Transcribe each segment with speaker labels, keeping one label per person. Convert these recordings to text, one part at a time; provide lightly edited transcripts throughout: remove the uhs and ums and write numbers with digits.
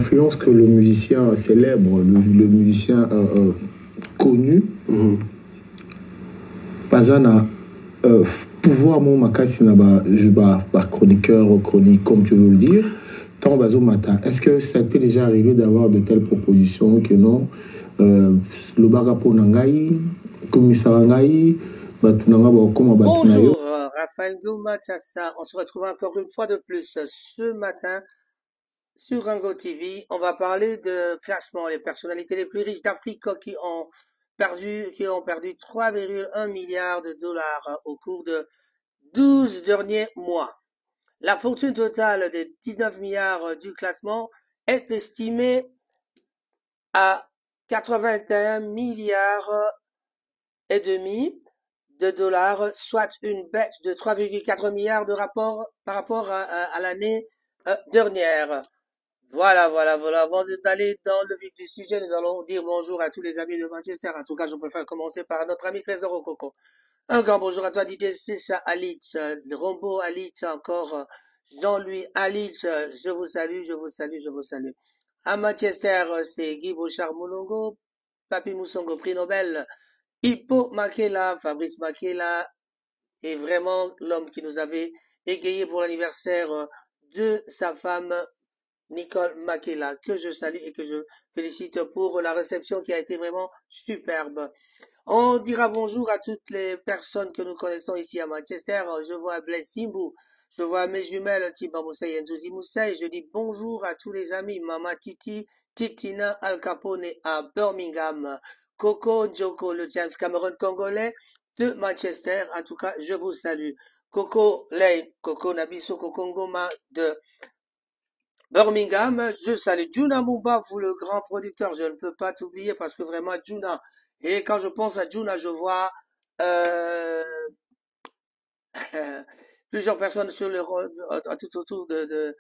Speaker 1: l'influence que le musicien célèbre, le musicien connu, Pazana, pouvoir mon makasi na chroniqueur, chronique, comme tu veux le dire, tant bazo mata. Est-ce que ça t'est déjà arrivé d'avoir de telles propositions que non? Le barapo nangai, komisarangai, batunanga ba koma batunayo.
Speaker 2: Bonjour, Raphaël Goumatassa. On se retrouve encore une fois de plus ce matin sur Rango TV. On va parler de classement, les personnalités les plus riches d'Afrique qui ont perdu 3,1 milliards de dollars au cours de 12 derniers mois. La fortune totale des 19 milliards du classement est estimée à 81 milliards et demi de dollars, soit une baisse de 3,4 milliards par rapport à l'année dernière. Voilà. Avant d'aller dans le vif du sujet, nous allons dire bonjour à tous les amis de Manchester. En tout cas, je préfère commencer par notre ami Trésor au Coco. Un grand bonjour à toi, Didier Cessa Alit, Rombo Alit, encore Jean-Louis Alit, je vous salue. À Manchester, c'est Guy Bouchard Moulongo, Papi Moussongo, prix Nobel, Hippo Makela, Fabrice Makela est vraiment l'homme qui nous avait égayé pour l'anniversaire de sa femme Nicole Makela, que je salue et que je félicite pour la réception qui a été vraiment superbe. On dira bonjour à toutes les personnes que nous connaissons ici à Manchester. Je vois Blaise Simbou, je vois mes jumelles Tiba Moussa et Nzozi Moussa, et je dis bonjour à tous les amis Mama Titi, Titina Al Capone à Birmingham, Coco Njoko, le James Cameron congolais de Manchester. En tout cas, je vous salue. Coco Lane, Coco Nabiso, Coco Ngoma de Birmingham. Je salue Juna Mumba, vous le grand producteur. Je ne peux pas t'oublier parce que vraiment Juna. Et quand je pense à Juna, je vois plusieurs personnes sur le tout autour de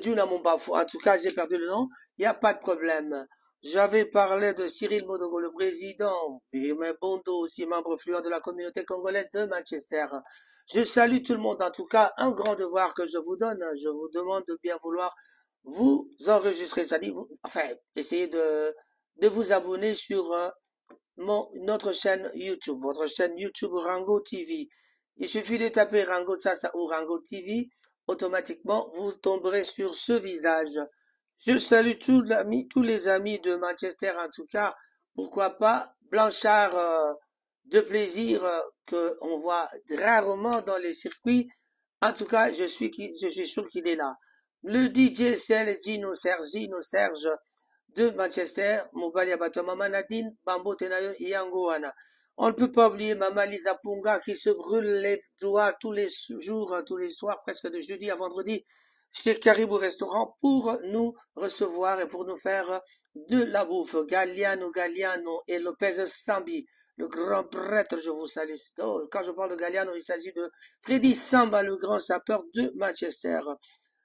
Speaker 2: Juna Mumba. En tout cas, j'ai perdu le nom. Il n'y a pas de problème. J'avais parlé de Cyril Modogo, le président, et Bondo aussi, membre fluent de la communauté congolaise de Manchester. Je salue tout le monde. En tout cas, un grand devoir que je vous donne. Je vous demande de bien vouloir vous enregistrer. C'est-à-dire, enfin, essayez de vous abonner sur notre chaîne YouTube, votre chaîne YouTube Rango TV. Il suffit de taper Rango Tsasa ou Rango TV. Automatiquement, vous tomberez sur ce visage. Je salue tous les amis de Manchester, en tout cas. Pourquoi pas Blanchard de plaisir que on voit rarement dans les circuits. En tout cas, je suis sûr qu'il est là. Le DJ c'est Gino Serge de Manchester, Mobali Abato Mama Nadine, Bambo Tenayo Yangoana. On ne peut pas oublier Mama Lisa Punga qui se brûle les doigts tous les jours, tous les soirs, presque de jeudi à vendredi, chez Caribou Restaurant pour nous recevoir et pour nous faire de la bouffe. Galliano et Lopez Sambi, le grand prêtre, je vous salue. Oh, quand je parle de Galliano, il s'agit de Freddy Samba, le grand sapeur de Manchester.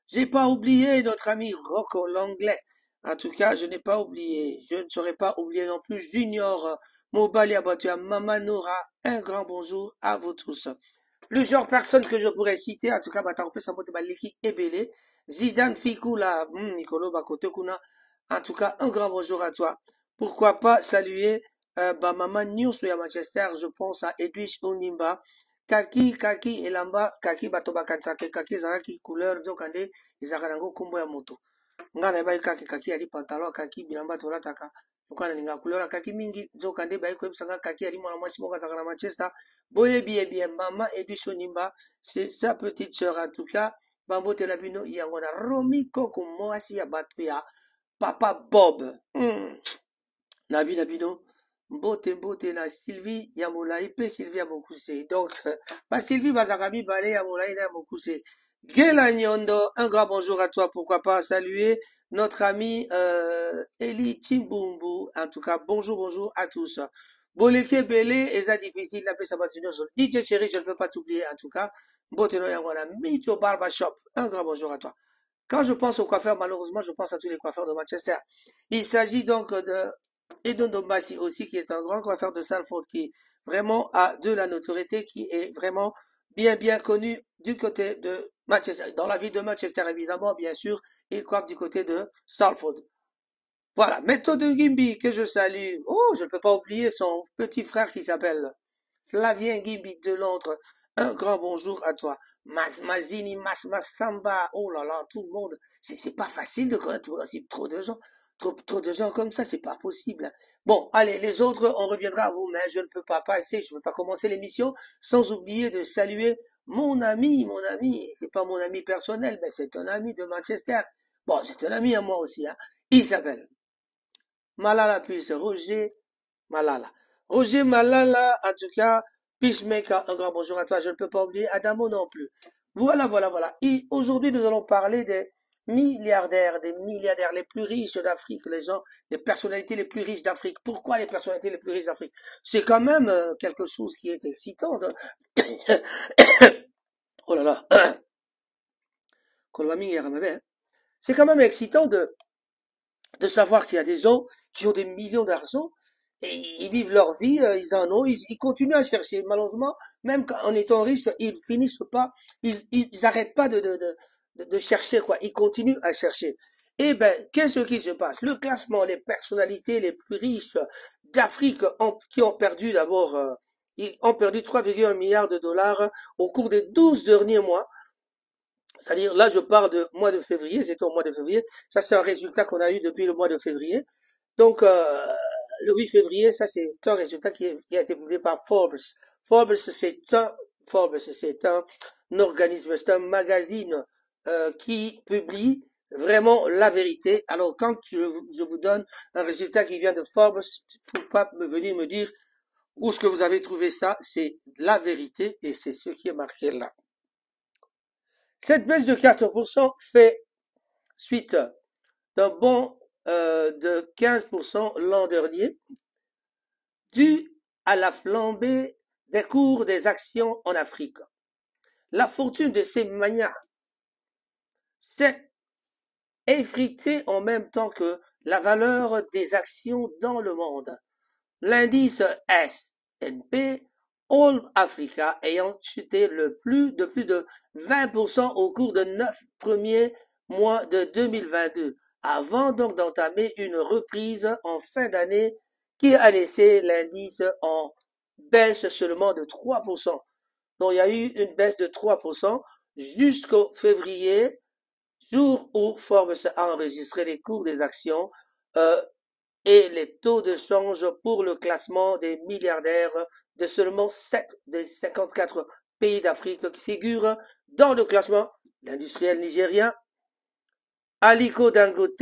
Speaker 2: J'ai pas oublié notre ami Rocco l'anglais. En tout cas, je n'ai pas oublié. Je ne saurais pas oublier non plus Junior Mobali Abattu à Mamanora. Un grand bonjour à vous tous. Plusieurs personnes que je pourrais citer, en tout cas, Batarope Sambote Baliki Ebele, Zidane Fikula, Nicolo Bakotokuna. En tout cas, un grand bonjour à toi. Pourquoi pas saluer Maman News à Manchester, je pense à Edwige Onimba, Kaki Elamba, Kaki Batoba Kansake, Kaki Zaraki couleur, Zokande, Izakarango Kumbo ya Moto. Ngana bai kaki ali pantalon kaki bilamba tolataka ukana ninga couleur kaki mingi Zokande bai ko bisanga kaki ali mwana mwasi moka zakana Manchester boye bien mama Edwige Onimba, c'est sa petite sœur en tout cas. Bambo Telabino Yangona Romi Koko Moasi ya Batuya Papa Bob Nabi Nabido Mbote na Sylvie Yamola Ipe Sylvie Yamokuse. Donc Sylvie Bazakami Bale Yamola Ina Yamokuse. Gela Nyondo, un grand bonjour à toi, pourquoi pas saluer notre ami Eli Chimbumbu. En tout cas, bonjour à tous. Boleke Bele, et ça difficile, la paix sur DJ Chéri, je ne peux pas t'oublier en tout cas. Mboteno Yangona, Mito Barbershop, un grand bonjour à toi. Quand je pense aux coiffeurs, malheureusement, je pense à tous les coiffeurs de Manchester. Il s'agit donc de Edon Dombassi aussi, qui est un grand coiffeur de Salford, qui vraiment a de la notoriété, qui est vraiment bien connu du côté de Manchester, dans la ville de Manchester, évidemment, bien sûr, il coiffe du côté de Salford. Voilà, Méthode Gimbi, que je salue. Oh, je ne peux pas oublier son petit frère qui s'appelle Flavien Gimbi de Londres. Un grand bonjour à toi. Mazini, Samba. Oh là là, tout le monde. C'est pas facile de connaître aussi trop de gens. Trop de gens comme ça, c'est pas possible. Bon, allez, les autres, on reviendra à vous, mais je ne peux pas passer, je ne peux pas commencer l'émission sans oublier de saluer mon ami. C'est pas mon ami personnel, mais c'est un ami de Manchester. Bon, c'est un ami à moi aussi, hein. Il s'appelle Malala plus Roger Malala. Roger Malala, en tout cas, Peacemaker, un grand bonjour à toi. Je ne peux pas oublier Adamo non plus. Voilà. Et aujourd'hui, nous allons parler des milliardaires les plus riches d'Afrique, les personnalités les plus riches d'Afrique. Pourquoi les personnalités les plus riches d'Afrique? C'est quand même quelque chose qui est excitant. Oh là là. C'est quand même excitant de savoir qu'il y a des gens qui ont des millions d'argent et ils vivent leur vie, ils en ont, ils continuent à chercher. Malheureusement, même en étant riches, ils finissent pas, ils arrêtent pas de chercher, quoi. Ils continuent à chercher. Eh ben, qu'est-ce qui se passe? Le classement, les personnalités les plus riches d'Afrique qui ont perdu d'abord, ils ont perdu 3,1 milliards de dollars au cours des 12 derniers mois. C'est-à-dire, là, je parle de mois de février, c'était au mois de février. Ça, c'est un résultat qu'on a eu depuis le mois de février. Donc, le 8 février, ça, c'est un résultat qui a été publié par Forbes. Forbes, c'est un organisme, c'est un magazine qui publie vraiment la vérité. Alors, quand je vous donne un résultat qui vient de Forbes, il ne faut pas venir me dire où est-ce que vous avez trouvé ça. C'est la vérité et c'est ce qui est marqué là. Cette baisse de 4% fait suite d'un bond de 15% l'an dernier, dû à la flambée des cours des actions en Afrique. La fortune de ces magnats s'est effritée en même temps que la valeur des actions dans le monde. L'indice S&P All Africa ayant chuté de plus de 20% au cours de 9 premiers mois de 2022, avant donc d'entamer une reprise en fin d'année qui a laissé l'indice en baisse seulement de 3%. Donc il y a eu une baisse de 3% jusqu'au février, jour où Forbes a enregistré les cours des actions et les taux de change pour le classement des milliardaires de seulement 7 des 54 pays d'Afrique qui figurent dans le classement. L'industriel nigérien Aliko Dangote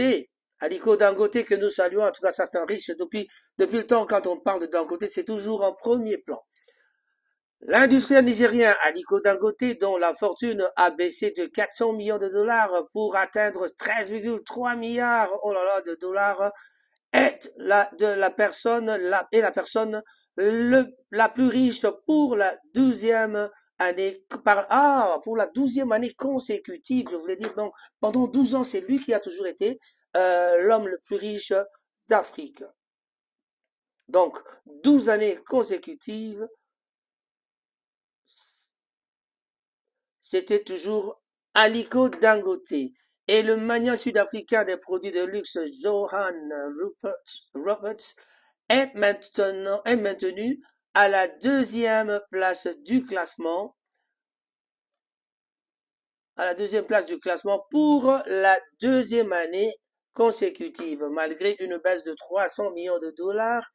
Speaker 2: que nous saluons, en tout cas ça c'est un riche depuis le temps quand on parle de Dangote, c'est toujours en premier plan. L'industriel nigérien Aliko Dangote, dont la fortune a baissé de 400 millions de dollars pour atteindre 13,3 milliards de dollars, est la personne la plus riche pour la 12e année pour la 12e année consécutive, je voulais dire. Donc pendant 12 ans, c'est lui qui a toujours été l'homme le plus riche d'Afrique. Donc 12 années consécutives, c'était toujours Aliko Dangote. Et le magnat sud-africain des produits de luxe, Johan Roberts, est maintenu à la 2e place du classement. Pour la 2e année consécutive, malgré une baisse de 300 millions de dollars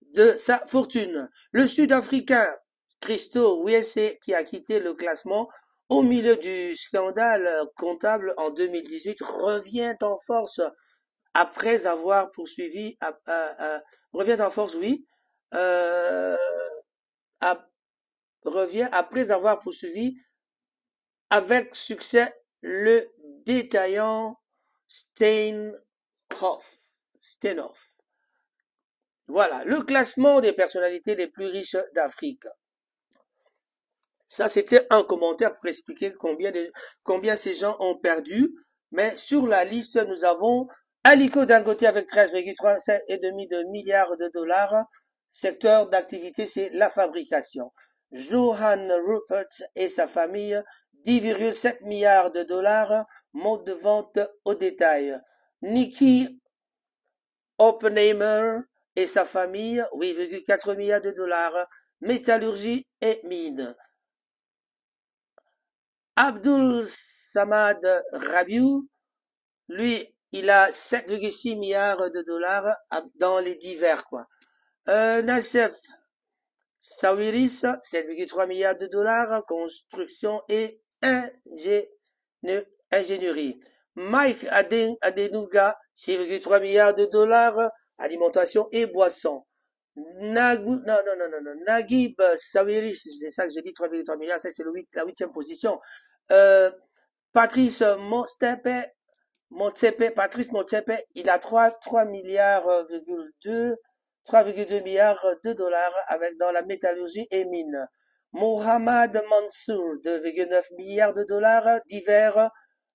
Speaker 2: de sa fortune. Le Sud-Africain Christo Wiese, qui a quitté le classement au milieu du scandale comptable en 2018, revient en force après avoir poursuivi, revient après avoir poursuivi avec succès le détaillant Steinhoff. Voilà, le classement des personnalités les plus riches d'Afrique. Ça, c'était un commentaire pour expliquer combien ces gens ont perdu. Mais sur la liste, nous avons Aliko Dangote avec 13,3,5 de milliards de dollars. Secteur d'activité, c'est la fabrication. Johan Rupert et sa famille, 10,7 milliards de dollars, mode de vente au détail. Nicky Oppenheimer et sa famille, 8,4 milliards de dollars, métallurgie et mine. Abdul Samad Rabiou, lui, il a 7,6 milliards de dollars dans les divers, quoi. Nassef Sawiris, 7,3 milliards de dollars, construction et ingénierie. Mike Adenuga, 6,3 milliards de dollars, alimentation et boissons. Naguib Sawiris, c'est ça que j'ai dit, 3,3 milliards, ça c'est la 8e position. Patrice Patrice Motsepe, il a 3 milliards, 3,2 milliards de dollars dans la métallurgie et mine. Mohamed Mansour, 2,9 milliards de dollars, divers,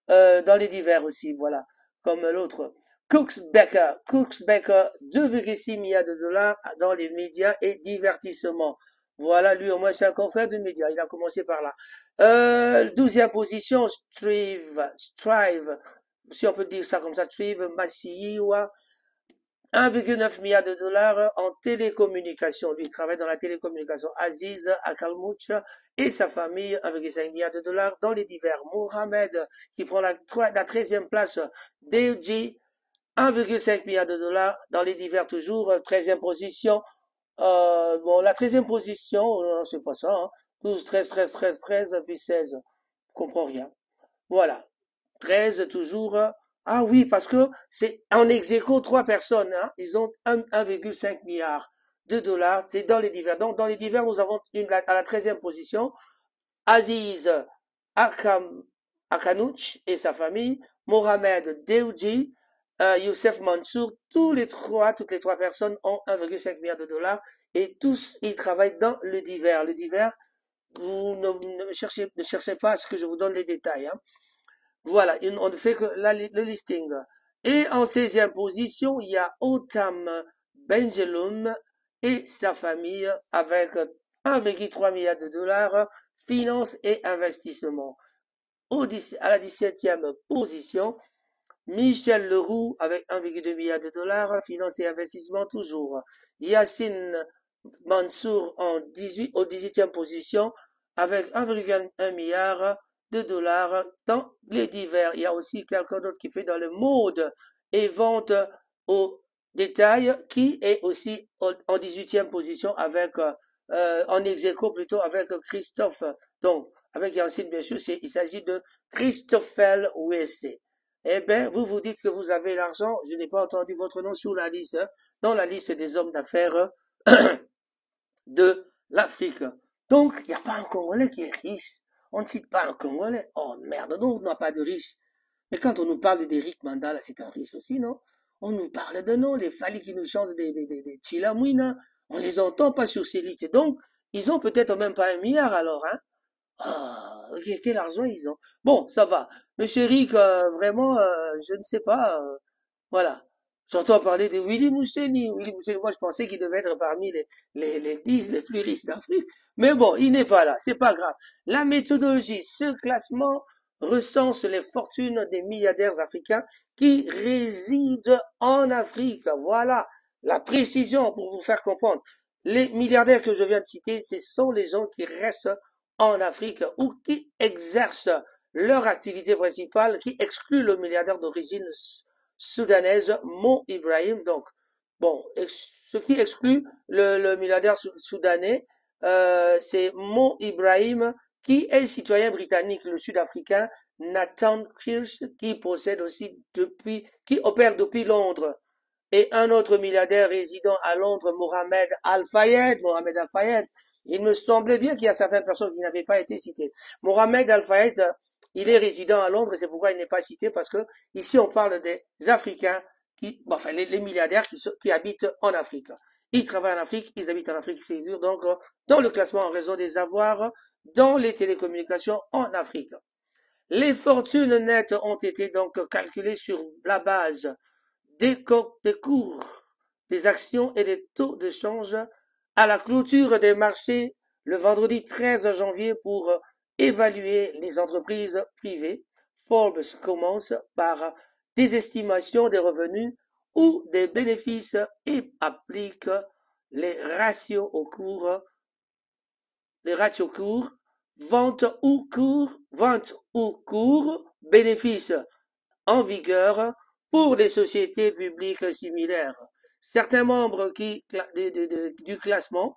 Speaker 2: dans les divers aussi, voilà, comme l'autre. Cooks Becker, 2,6 milliards de dollars dans les médias et divertissement. Voilà, lui au moins c'est un confrère de médias, il a commencé par là. 12e position, Strive, si on peut dire ça comme ça, Strive Masiyiwa, 1,9 milliard de dollars en télécommunication. Lui, il travaille dans la télécommunication. Aziz Akalmouch et sa famille, 1,5 milliard de dollars dans les divers. Mohamed, qui prend la 13e place. DOG, 1,5 milliard de dollars dans les divers toujours. 13e position. Bon, la 13e position, c'est pas ça, hein. 12, 13, 13, 13, 13, puis 16. Je comprends rien. Voilà. 13 toujours. Ah oui, parce que c'est en ex-aequo 3 personnes, hein. Ils ont 1,5 milliard de dollars. C'est dans les divers. Donc, dans les divers, nous avons à la 13e position, Aziz Akanouch et sa famille, Mohamed Deouji, Youssef Mansour, toutes les trois personnes ont 1,5 milliard de dollars et tous, ils travaillent dans le divers. Le divers, vous ne cherchez pas à ce que je vous donne les détails, hein. Voilà, on ne fait que le listing. Et en 16e position, il y a Otam Benjeloum et sa famille avec 1,3 milliard de dollars, finance et investissement. À la 17e position, Michel Leroux avec 1,2 milliard de dollars, finance et investissement toujours. Yassine Mansour au 18e position avec 1,1 milliard de dollars dans les divers. Il y a aussi quelqu'un d'autre qui fait dans le mode et vente au détail qui est aussi en 18e position avec en ex-aequo plutôt avec Christophe. Donc avec Yancine bien sûr, il s'agit de Christophel WC. Eh bien, vous dites que vous avez l'argent. Je n'ai pas entendu votre nom sur la liste, hein, dans la liste des hommes d'affaires de l'Afrique. Donc, il n'y a pas un Congolais qui est riche. On ne cite pas un Congolais. Oh merde, non, on n'a pas de riches. Mais quand on nous parle d'Eric Mandala, c'est un riche aussi, non? On nous parle de non, les Fali qui nous chantent des Chilamouina. On les entend pas sur ces listes. Donc, ils ont peut-être même pas 1 milliard alors, hein? Ah, quel argent ils ont. Bon, ça va. Monsieur Eric, vraiment, je ne sais pas. Voilà. J'entends parler de Willy Mousseni. Willy Mousseni, moi, je pensais qu'il devait être parmi les 10 les plus riches d'Afrique. Mais bon, il n'est pas là. C'est pas grave. La méthodologie, ce classement recense les fortunes des milliardaires africains qui résident en Afrique. Voilà. La précision pour vous faire comprendre. Les milliardaires que je viens de citer, ce sont les gens qui restent en Afrique ou qui exercent leur activité principale, qui exclut le milliardaire d'origine soudanaise Mo Ibrahim. Donc, bon, ce qui exclut le milliardaire soudanais, c'est Mo Ibrahim, qui est citoyen britannique, le sud-africain Nathan Kirsch, qui possède aussi qui opère depuis Londres. Et un autre milliardaire résident à Londres, Mohamed Al-Fayed, il me semblait bien qu'il y a certaines personnes qui n'avaient pas été citées. Mohamed Al-Fayed, il est résident à Londres, c'est pourquoi il n'est pas cité, parce que ici on parle des Africains les milliardaires qui habitent en Afrique. Ils travaillent en Afrique, ils habitent en Afrique, ils figurent donc dans le classement en raison des avoirs dans les télécommunications en Afrique. Les fortunes nettes ont été donc calculées sur la base des cours des actions et des taux de change à la clôture des marchés le vendredi 13 janvier pour évaluer les entreprises privées, Forbes commence par des estimations des revenus ou des bénéfices et applique les ratios cours, vente ou cours, bénéfices en vigueur pour les sociétés publiques similaires. Certains membres du classement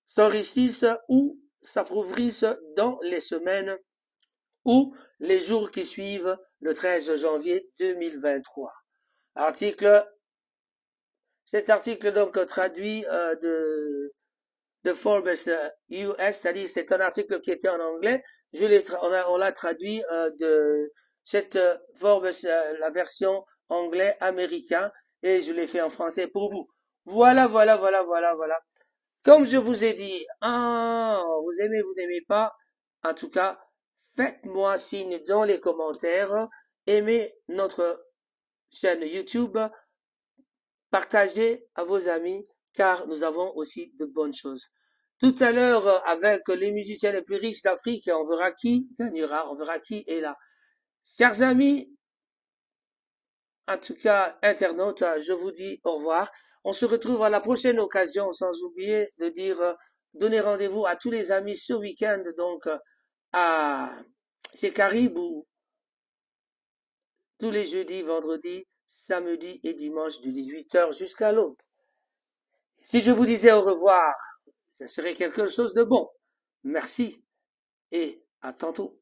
Speaker 2: s'enrichissent ou s'appauvrissent dans les semaines ou les jours qui suivent le 13 janvier 2023. Cet article donc traduit de Forbes US, c'est-à-dire c'est un article qui était en anglais. On l'a traduit de cette Forbes, la version anglais américain, et je l'ai fait en français pour vous. Voilà. Comme je vous ai dit, vous aimez, vous n'aimez pas, en tout cas, faites-moi signe dans les commentaires, aimez notre chaîne YouTube, partagez à vos amis, car nous avons aussi de bonnes choses. Tout à l'heure, avec les musiciens les plus riches d'Afrique, on verra qui gagnera, on verra qui est là. Chers amis, en tout cas, internautes, je vous dis au revoir. On se retrouve à la prochaine occasion, sans oublier de dire, donner rendez-vous à tous les amis ce week-end, donc, chez Caribou, tous les jeudis, vendredis, samedi et dimanche de 18h jusqu'à l'aube. Si je vous disais au revoir, ça serait quelque chose de bon. Merci et à tantôt.